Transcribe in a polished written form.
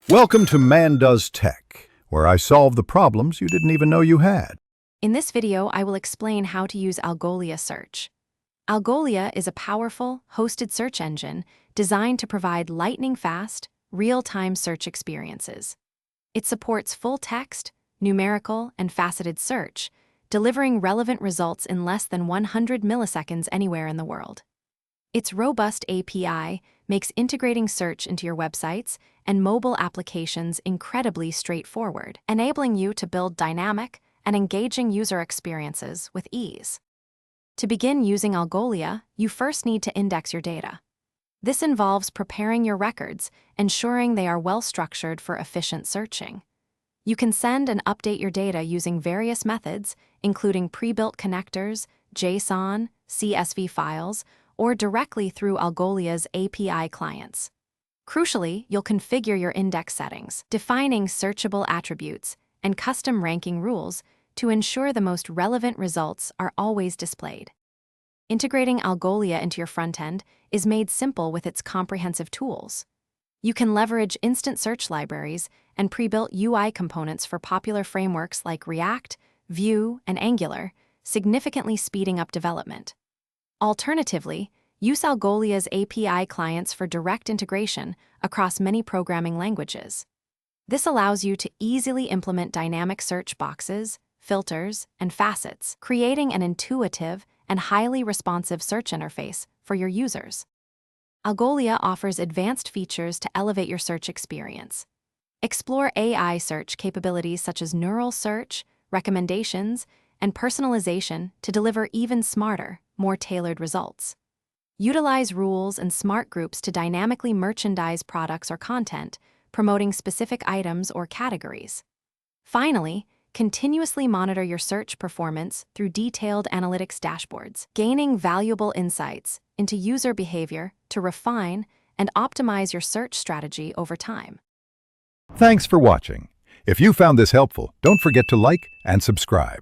Welcome to Man Does Tech, where I solve the problems you didn't even know you had. In this video, I will explain how to use Algolia search. Algolia is a powerful, hosted search engine designed to provide lightning-fast, real-time search experiences. It supports full-text, numerical, and faceted search, delivering relevant results in less than 100 milliseconds anywhere in the world. Its robust API makes integrating search into your websites and mobile applications incredibly straightforward, enabling you to build dynamic and engaging user experiences with ease. To begin using Algolia, you first need to index your data. This involves preparing your records, ensuring they are well-structured for efficient searching. You can send and update your data using various methods, including pre-built connectors, JSON, CSV files, or directly through Algolia's API clients. Crucially, you'll configure your index settings, defining searchable attributes and custom ranking rules to ensure the most relevant results are always displayed. Integrating Algolia into your front-end is made simple with its comprehensive tools. You can leverage instant search libraries and pre-built UI components for popular frameworks like React, Vue, and Angular, significantly speeding up development. Alternatively, use Algolia's API clients for direct integration across many programming languages. This allows you to easily implement dynamic search boxes, filters, and facets, creating an intuitive and highly responsive search interface for your users. Algolia offers advanced features to elevate your search experience. Explore AI search capabilities such as neural search, recommendations, and personalization to deliver even smarter, more tailored results. Utilize rules and smart groups to dynamically merchandise products or content, promoting specific items or categories. Finally, continuously monitor your search performance through detailed analytics dashboards, gaining valuable insights into user behavior to refine and optimize your search strategy over time. Thanks for watching. If you found this helpful, don't forget to like and subscribe.